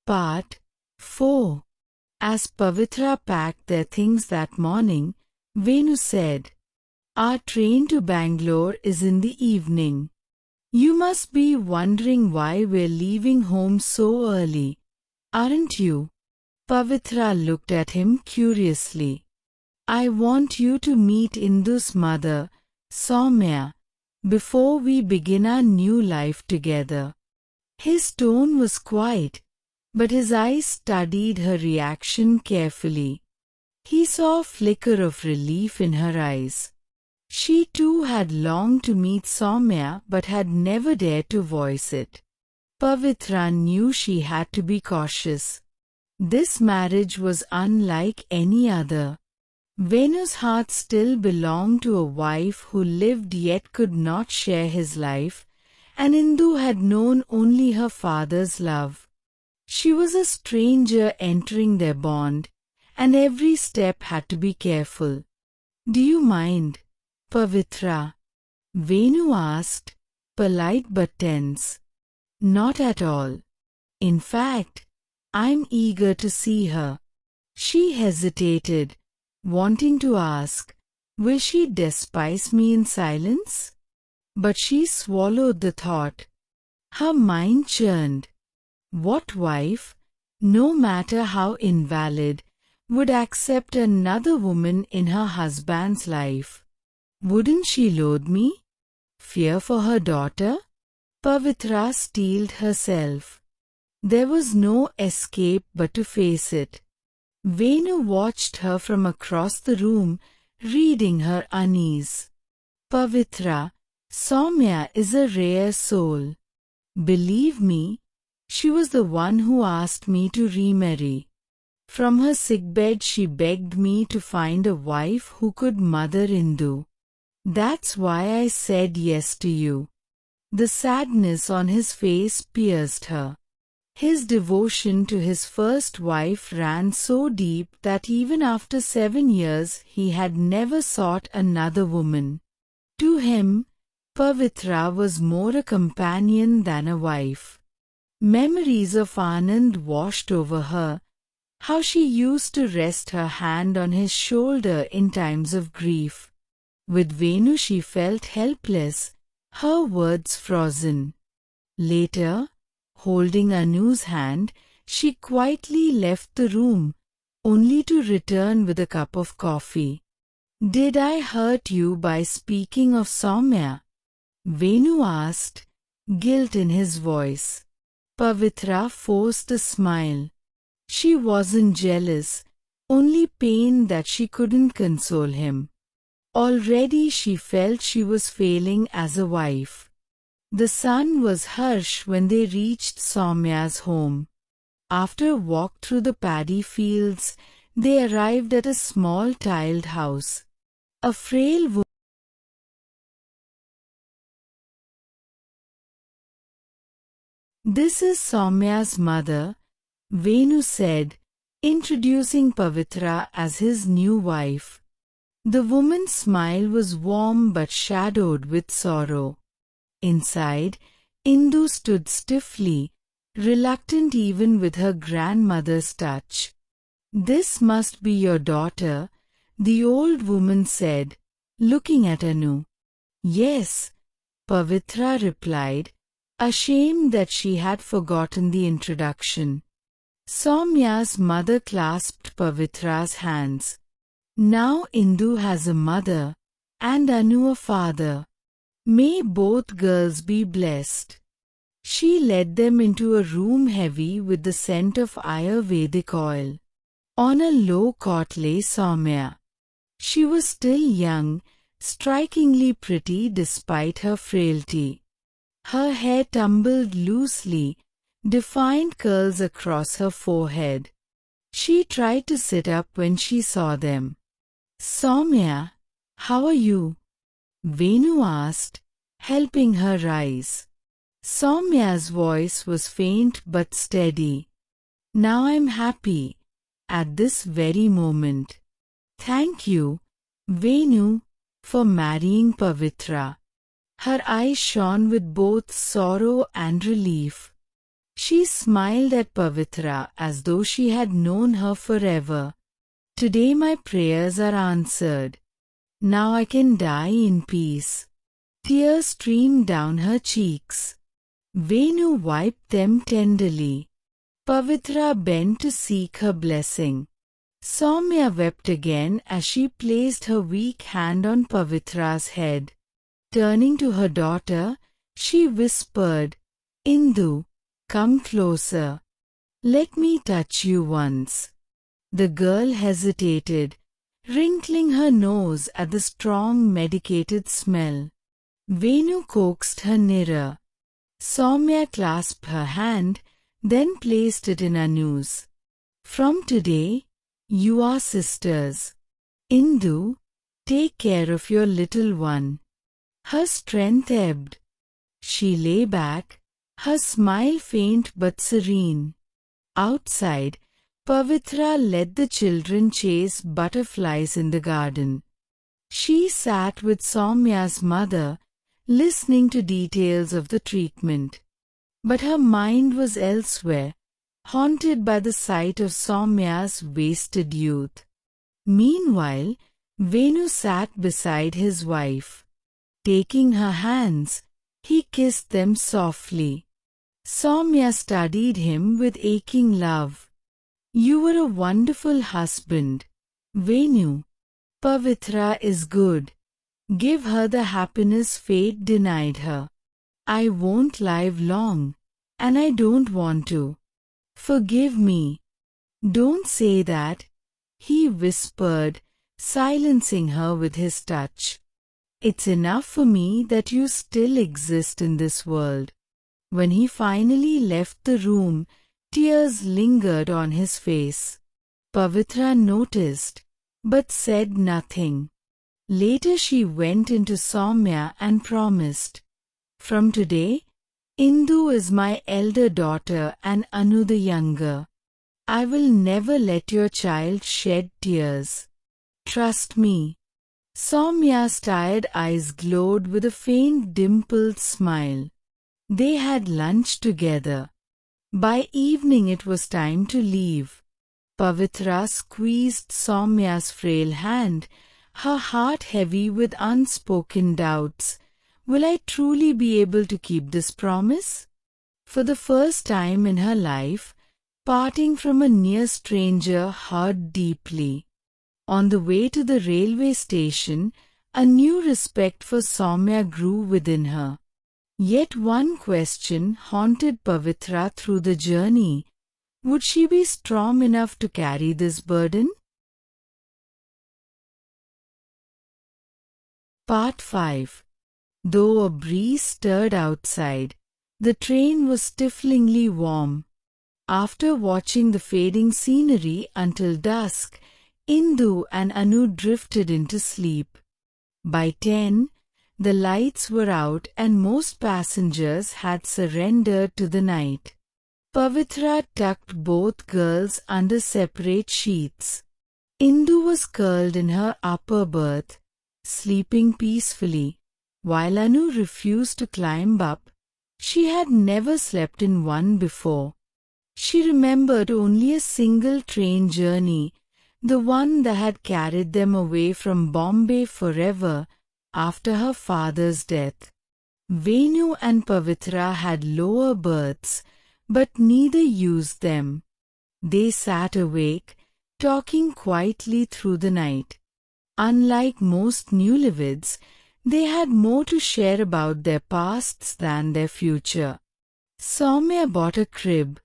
Part 4. As Pavitra packed their things that morning, Venu said, "Our train to Bangalore is in the evening. You must be wondering why we're leaving home so early, aren't you?" Pavitra looked at him curiously. "I want you to meet Indu's mother, Soumya, before we begin our new life together." His tone was quiet, but his eyes studied her reaction carefully. He saw a flicker of relief in her eyes. She too had longed to meet Soumya but had never dared to voice it. Pavitra knew she had to be cautious. This marriage was unlike any other. Venu's heart still belonged to a wife who lived yet could not share his life, and Indu had known only her father's love. She was a stranger entering their bond, and every step had to be careful. "Do you mind, Pavitra?" Venu asked, polite but tense. "Not at all. In fact, I'm eager to see her." She hesitated, wanting to ask, will she despise me in silence? But she swallowed the thought. Her mind churned. What wife, no matter how invalid, would accept another woman in her husband's life? Wouldn't she loathe me? Fear for her daughter? Pavitra steeled herself. There was no escape but to face it. Venu watched her from across the room, reading her unease. "Pavitra, Soumya is a rare soul. Believe me, she was the one who asked me to remarry. From her sickbed she begged me to find a wife who could mother Indu. That's why I said yes to you." The sadness on his face pierced her. His devotion to his first wife ran so deep that even after 7 years he had never sought another woman. To him, Pavitra was more a companion than a wife. Memories of Anand washed over her, how she used to rest her hand on his shoulder in times of grief. With Venu she felt helpless, her words frozen. Later, holding Anu's hand, she quietly left the room, only to return with a cup of coffee. "Did I hurt you by speaking of Soumya?" Venu asked, guilt in his voice. Pavitra forced a smile. She wasn't jealous, only pain that she couldn't console him. Already she felt she was failing as a wife. The sun was harsh when they reached Soumya's home. After a walk through the paddy fields, they arrived at a small tiled house. A frail woman. "This is Soumya's mother," Venu said, introducing Pavitra as his new wife. The woman's smile was warm but shadowed with sorrow. Inside, Indu stood stiffly, reluctant even with her grandmother's touch. "This must be your daughter," the old woman said, looking at Anu. "Yes," Pavitra replied, ashamed that she had forgotten the introduction. Soumya's mother clasped Pavitra's hands. "Now Indu has a mother, and Anu a father. May both girls be blessed." She led them into a room heavy with the scent of Ayurvedic oil. On a low cot lay Soumya. She was still young, strikingly pretty despite her frailty. Her hair tumbled loosely, defined curls across her forehead. She tried to sit up when she saw them. "Soumya, how are you?" Venu asked, helping her rise. Soumya's voice was faint but steady. "Now I'm happy, at this very moment. Thank you, Venu, for marrying Pavitra." Her eyes shone with both sorrow and relief. She smiled at Pavitra as though she had known her forever. Today my prayers are answered. Now I can die in peace. Tears streamed down her cheeks. Venu wiped them tenderly. Pavitra bent to seek her blessing. Soumya wept again as she placed her weak hand on Pavitra's head. Turning to her daughter, she whispered, "Indu, come closer. Let me touch you once." The girl hesitated, wrinkling her nose at the strong medicated smell. Venu coaxed her nearer. Soumya clasped her hand, then placed it in Anu's. "From today, you are sisters. Indu, take care of your little one." Her strength ebbed. She lay back, her smile faint but serene. Outside, Pavitra let the children chase butterflies in the garden. She sat with Soumya's mother, listening to details of the treatment. But her mind was elsewhere, haunted by the sight of Soumya's wasted youth. Meanwhile, Venu sat beside his wife. Taking her hands, he kissed them softly. Soumya studied him with aching love. "You were a wonderful husband, Venu. Pavitra is good. Give her the happiness fate denied her. I won't live long, and I don't want to. Forgive me." "Don't say that," he whispered, silencing her with his touch. "It's enough for me that you still exist in this world." When he finally left the room, tears lingered on his face. Pavitra noticed, but said nothing. Later she went into Soumya and promised, "From today, Indu is my elder daughter and Anu the younger. I will never let your child shed tears. Trust me." Soumya's tired eyes glowed with a faint dimpled smile. They had lunch together. By evening it was time to leave. Pavitra squeezed Soumya's frail hand, her heart heavy with unspoken doubts. Will I truly be able to keep this promise? For the first time in her life, parting from a near stranger hurt deeply. On the way to the railway station, a new respect for Soumya grew within her. Yet one question haunted Pavitra through the journey. Would she be strong enough to carry this burden? Part 5. Though a breeze stirred outside, the train was stiflingly warm. After watching the fading scenery until dusk, Indu and Anu drifted into sleep. By 10, the lights were out and most passengers had surrendered to the night. Pavitra tucked both girls under separate sheets. Indu was curled in her upper berth, sleeping peacefully, while Anu refused to climb up. She had never slept in one before. She remembered only a single train journey, the one that had carried them away from Bombay forever after her father's death. Venu and Pavitra had lower berths, but neither used them. They sat awake, talking quietly through the night. Unlike most newlyweds, they had more to share about their pasts than their future. Soumya bought a crib.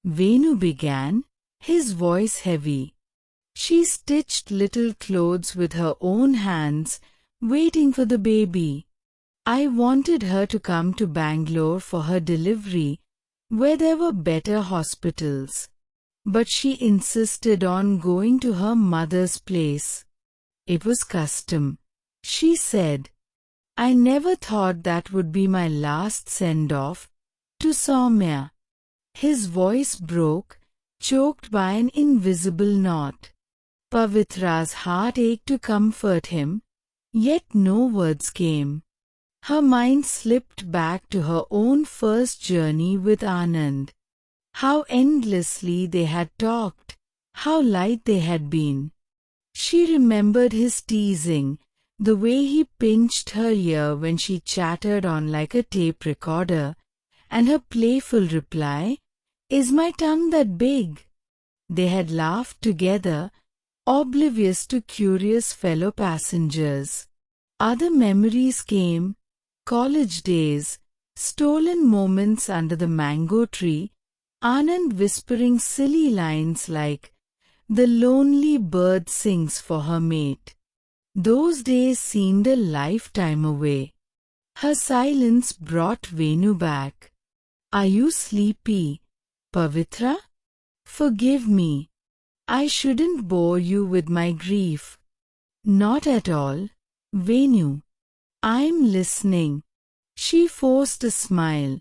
Venu began, his voice heavy. She stitched little clothes with her own hands, waiting for the baby. I wanted her to come to Bangalore for her delivery, where there were better hospitals. But she insisted on going to her mother's place. It was custom, she said. I never thought that would be my last send-off. To Soumya. His voice broke, choked by an invisible knot. Pavitra's heart ached to comfort him, yet no words came. Her mind slipped back to her own first journey with Anand. How endlessly they had talked, how light they had been. She remembered his teasing, the way he pinched her ear when she chattered on like a tape recorder, and her playful reply, "Is my tongue that big?" They had laughed together, oblivious to curious fellow passengers. Other memories came, college days, stolen moments under the mango tree, Anand whispering silly lines like, "The lonely bird sings for her mate." Those days seemed a lifetime away. Her silence brought Venu back. "Are you sleepy, Pavitra? Forgive me. I shouldn't bore you with my grief." "Not at all, Venu. I'm listening." She forced a smile.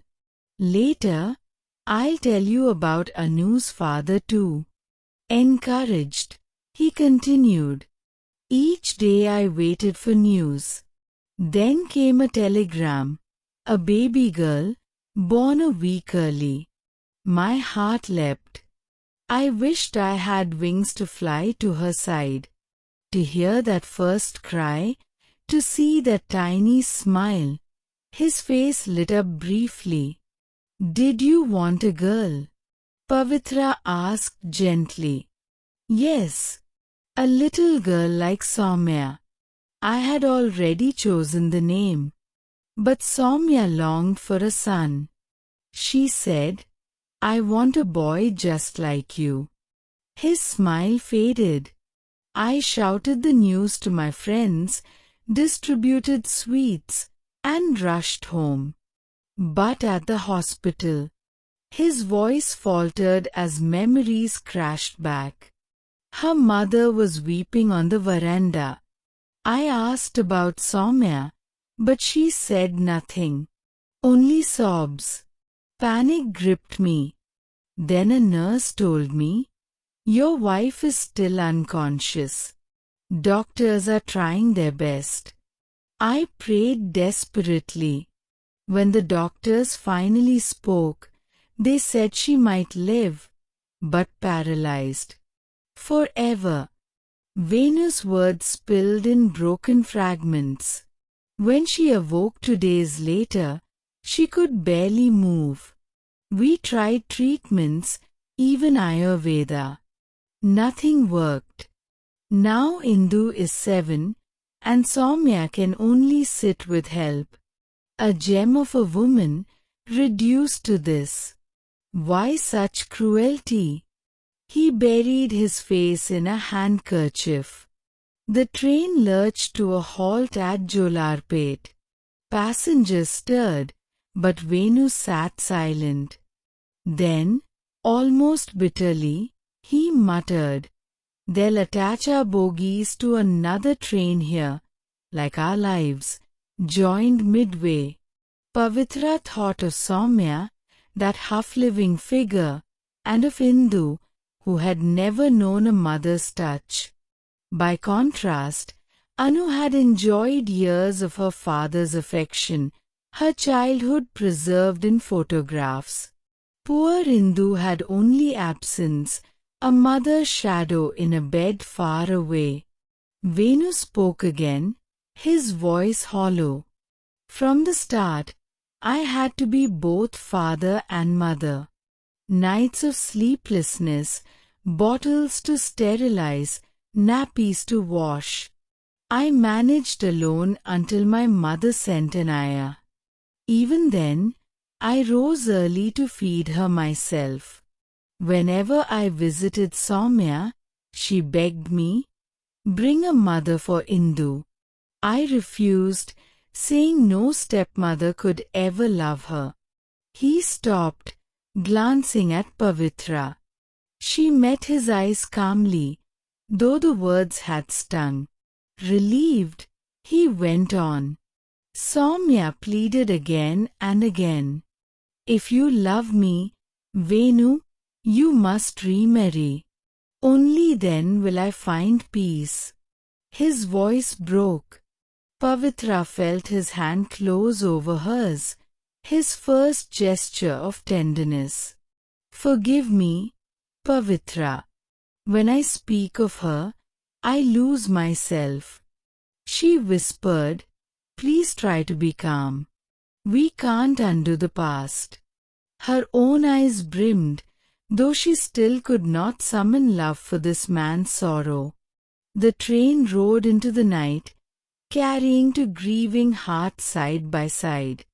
"Later, I'll tell you about Anu's father too." Encouraged, he continued. "Each day I waited for news. Then came a telegram. A baby girl, born a week early. My heart leapt. I wished I had wings to fly to her side. To hear that first cry, to see that tiny smile." His face lit up briefly. "Did you want a girl?" Pavitra asked gently. "Yes, a little girl like Soumya." I had already chosen the name. But Soumya longed for a son. She said, "I want a boy just like you." His smile faded. I shouted the news to my friends, distributed sweets, and rushed home. But at the hospital, his voice faltered as memories crashed back. Her mother was weeping on the veranda. I asked about Soumya, but she said nothing. Only sobs. Panic gripped me. Then a nurse told me, "Your wife is still unconscious. Doctors are trying their best." I prayed desperately. When the doctors finally spoke, they said she might live, but paralyzed. Forever. Venu's words spilled in broken fragments. When she awoke 2 days later, she could barely move. We tried treatments, even Ayurveda. Nothing worked. Now Indu is 7, and Soumya can only sit with help. A gem of a woman, reduced to this. Why such cruelty? He buried his face in a handkerchief. The train lurched to a halt at Jolarpet. Passengers stirred, but Venu sat silent. Then, almost bitterly, he muttered, "They'll attach our bogies to another train here, like our lives, joined midway." Pavitra thought of Soumya, that half-living figure, and of Indu, who had never known a mother's touch. By contrast, Anu had enjoyed years of her father's affection, her childhood preserved in photographs. Poor Indu had only absence, a mother's shadow in a bed far away. Venu spoke again, his voice hollow. "From the start, I had to be both father and mother. Nights of sleeplessness, bottles to sterilize, nappies to wash. I managed alone until my mother sent an ayah. Even then, I rose early to feed her myself. Whenever I visited Soumya, she begged me, 'Bring a mother for Indu.' I refused, saying no stepmother could ever love her." He stopped, glancing at Pavitra. She met his eyes calmly, though the words had stung. Relieved, he went on. Soumya pleaded again and again. "If you love me, Venu, you must remarry. Only then will I find peace." His voice broke. Pavitra felt his hand close over hers, his first gesture of tenderness. Forgive me, Pavitra. When I speak of her, I lose myself. She whispered, please try to be calm. We can't undo the past. Her own eyes brimmed, though she still could not summon love for this man's sorrow. The train rode into the night, carrying two grieving hearts side by side.